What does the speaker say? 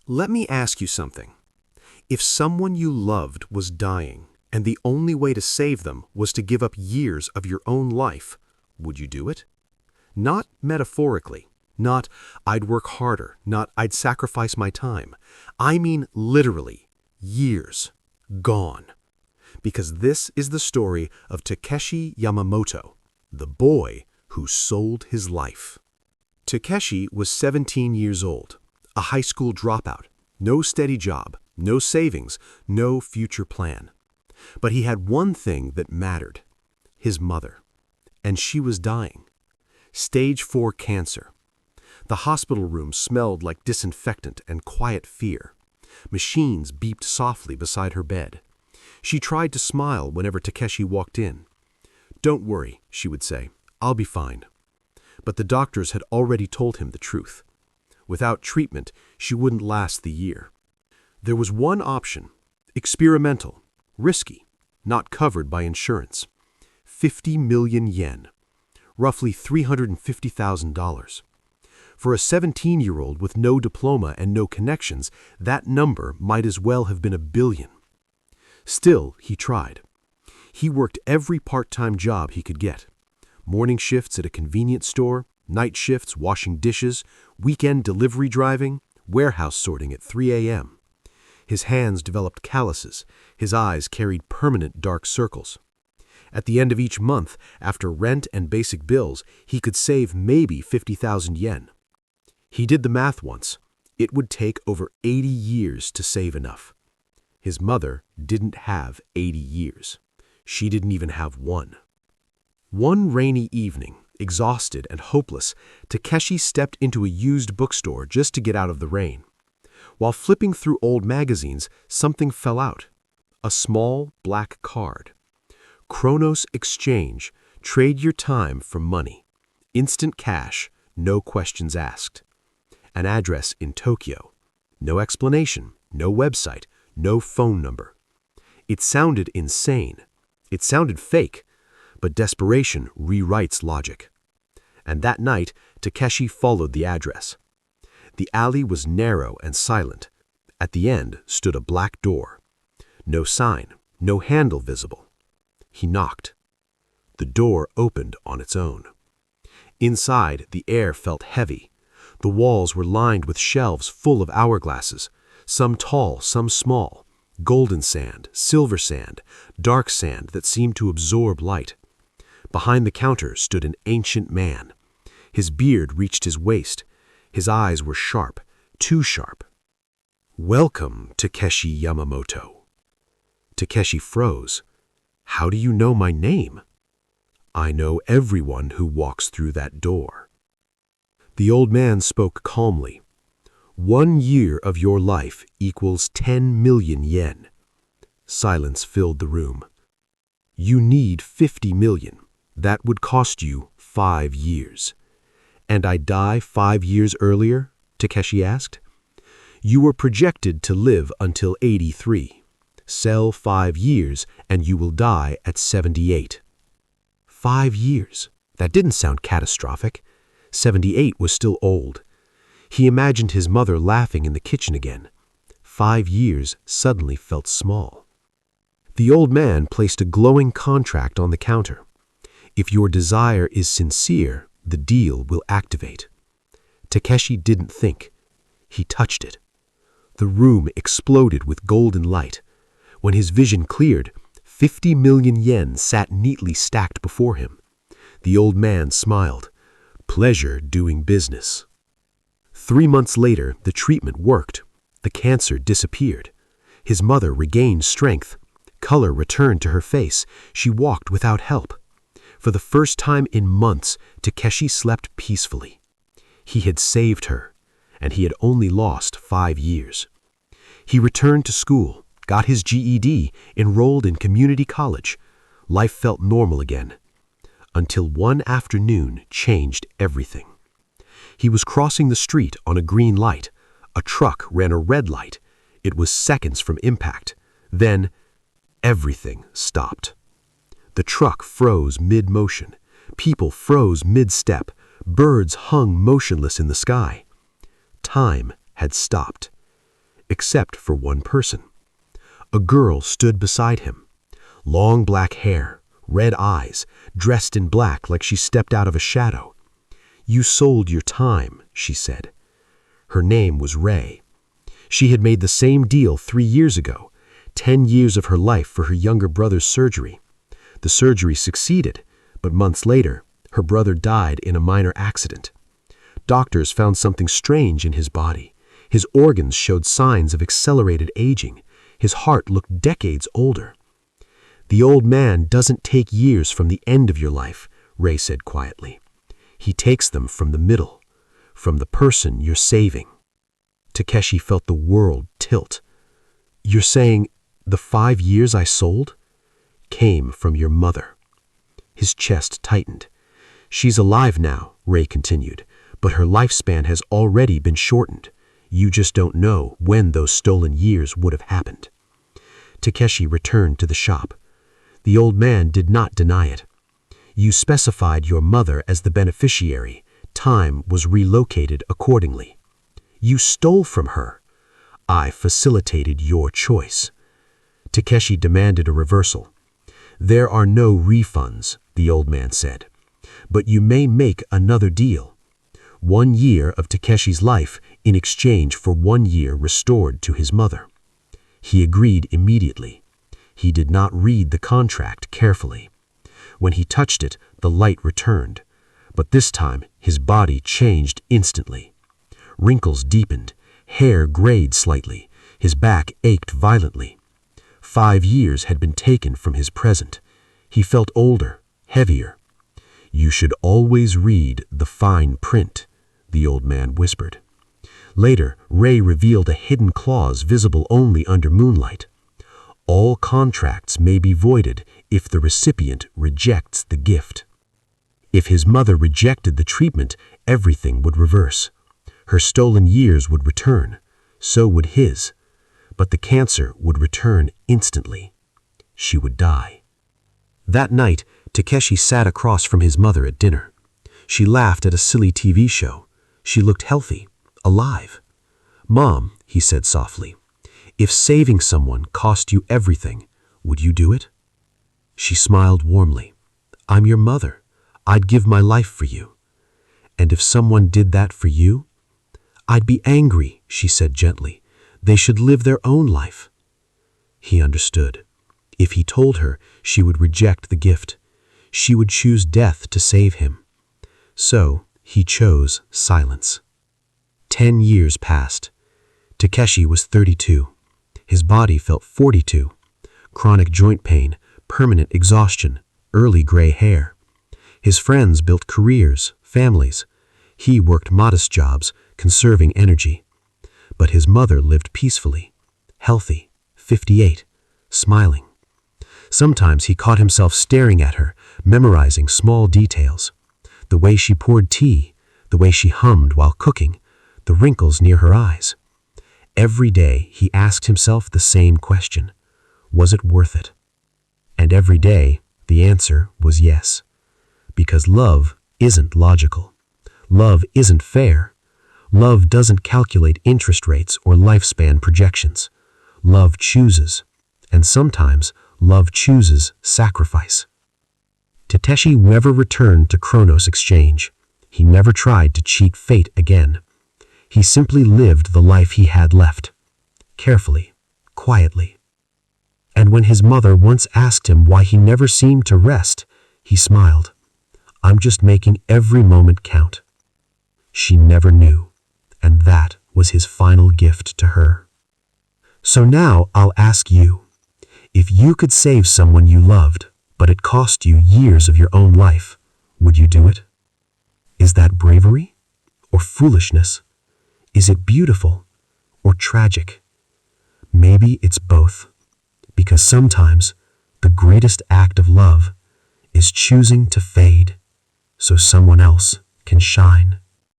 Let me ask you something. If someone you loved was dying, and the only way to save them was to give up years of your own life, would you do it? Not metaphorically, not I'd work harder, not I'd sacrifice my time. I mean literally, years gone. Because this is the story of Takeshi Yamamoto, the boy who sold his life. Takeshi was 17 years old, a high school dropout, no steady job, no savings, no future plan. But he had one thing that mattered, his mother. And she was dying. Stage 4 cancer. The hospital room smelled like disinfectant and quiet fear. Machines beeped softly beside her bed. She tried to smile whenever Takeshi walked in. "Don't worry," she would say, "I'll be fine." But the doctors had already told him the truth. Without treatment, she wouldn't last the year. There was one option, experimental, risky, not covered by insurance. 50 million yen, roughly $350,000. For a 17-year-old with no diploma and no connections, that number might as well have been $1 billion. Still, he tried. He worked every part-time job he could get. Morning shifts at a convenience store, night shifts washing dishes, weekend delivery driving, warehouse sorting at 3 a.m. His hands developed calluses, his eyes carried permanent dark circles. At the end of each month, after rent and basic bills, he could save maybe 50,000 yen. He did the math once. It would take over 80 years to save enough. His mother didn't have 80 years. She didn't even have one. One rainy evening, exhausted and hopeless, Takeshi stepped into a used bookstore just to get out of the rain. While flipping through old magazines, something fell out. A small black card. CHRONOS EXCHANGE. Trade your time for money. Instant cash, no questions asked. An address in Tokyo. No explanation, no website, no phone number. It sounded insane. It sounded fake, but desperation rewrites logic. And that night, Takeshi followed the address. The alley was narrow and silent. At the end stood a black door. No sign, no handle visible. He knocked. The door opened on its own. Inside, the air felt heavy. The walls were lined with shelves full of hourglasses, some tall, some small, golden sand, silver sand, dark sand that seemed to absorb light. Behind the counter stood an ancient man. His beard reached his waist. His eyes were sharp, too sharp. "Welcome, Takeshi Yamamoto." Takeshi froze. "How do you know my name?" "I know everyone who walks through that door." The old man spoke calmly. 1 year of your life equals 10 million yen. Silence filled the room. You need 50 million. That would cost you 5 years. And I die 5 years earlier? Takeshi asked. You were projected to live until 83. Sell 5 years and you will die at 78. 5 years. That didn't sound catastrophic. 78 was still old. He imagined his mother laughing in the kitchen again. 5 years suddenly felt small. The old man placed a glowing contract on the counter. If your desire is sincere, the deal will activate. Takeshi didn't think. He touched it. The room exploded with golden light. When his vision cleared, 50 million yen sat neatly stacked before him. The old man smiled. Pleasure doing business. 3 months later, the treatment worked. The cancer disappeared. His mother regained strength. Color returned to her face. She walked without help. For the first time in months, Takeshi slept peacefully. He had saved her, and he had only lost 5 years. He returned to school, got his GED, enrolled in community college. Life felt normal again. Until one afternoon changed everything. He was crossing the street on a green light. A truck ran a red light. It was seconds from impact. Then, everything stopped. The truck froze mid-motion. People froze mid-step. Birds hung motionless in the sky. Time had stopped. except for one person. A girl stood beside him. Long black hair, red eyes, dressed in black like she stepped out of a shadow. "You sold your time," she said. Her name was Ray. She had made the same deal 3 years ago, 10 years of her life for her younger brother's surgery. The surgery succeeded, but months later, her brother died in a minor accident. Doctors found something strange in his body. His organs showed signs of accelerated aging. His heart looked decades older. "The old man doesn't take years from the end of your life," Ray said quietly. "He takes them from the middle, from the person you're saving." Takeshi felt the world tilt. "You're saying the 5 years I sold came from your mother?" His chest tightened. "She's alive now," Ray continued, "but her lifespan has already been shortened. You just don't know when those stolen years would have happened." Takeshi returned to the shop. The old man did not deny it. "You specified your mother as the beneficiary. Time was relocated accordingly. You stole from her. I facilitated your choice." Takeshi demanded a reversal. "There are no refunds," the old man said, "but you may make another deal. 1 year of Takeshi's life in exchange for 1 year restored to his mother." He agreed immediately. He did not read the contract carefully. When he touched it, the light returned, but this time his body changed instantly. Wrinkles deepened, hair grayed slightly, his back ached violently. 5 years had been taken from his present. He felt older, heavier. "You should always read the fine print," the old man whispered. Later, Ray revealed a hidden clause visible only under moonlight. "All contracts may be voided if the recipient rejects the gift." If his mother rejected the treatment, everything would reverse. Her stolen years would return, so would his, but the cancer would return instantly. She would die. That night, Takeshi sat across from his mother at dinner. She laughed at a silly TV show. She looked healthy, alive. "Mom," he said softly, "if saving someone cost you everything, would you do it?" She smiled warmly. "I'm your mother. I'd give my life for you." "And if someone did that for you?" "I'd be angry," she said gently. "They should live their own life." He understood. If he told her, she would reject the gift. She would choose death to save him. So he chose silence. 10 years passed. Takeshi was 32. His body felt 42. Chronic joint pain, permanent exhaustion, early gray hair. His friends built careers, families. He worked modest jobs, conserving energy. But his mother lived peacefully, healthy, 58, smiling. Sometimes he caught himself staring at her, memorizing small details. The way she poured tea, the way she hummed while cooking, the wrinkles near her eyes. Every day he asked himself the same question: was it worth it? And every day the answer was yes. Because love isn't logical. Love isn't fair. Love doesn't calculate interest rates or lifespan projections. Love chooses, and sometimes love chooses sacrifice. Takeshi never returned to CHRONOS Exchange. He never tried to cheat fate again. He simply lived the life he had left, carefully, quietly. And when his mother once asked him why he never seemed to rest, he smiled. "I'm just making every moment count." She never knew, and that was his final gift to her. So now I'll ask you, if you could save someone you loved, but it cost you years of your own life, would you do it? Is that bravery or foolishness? Is it beautiful or tragic? Maybe it's both, because sometimes the greatest act of love is choosing to fade so someone else can shine.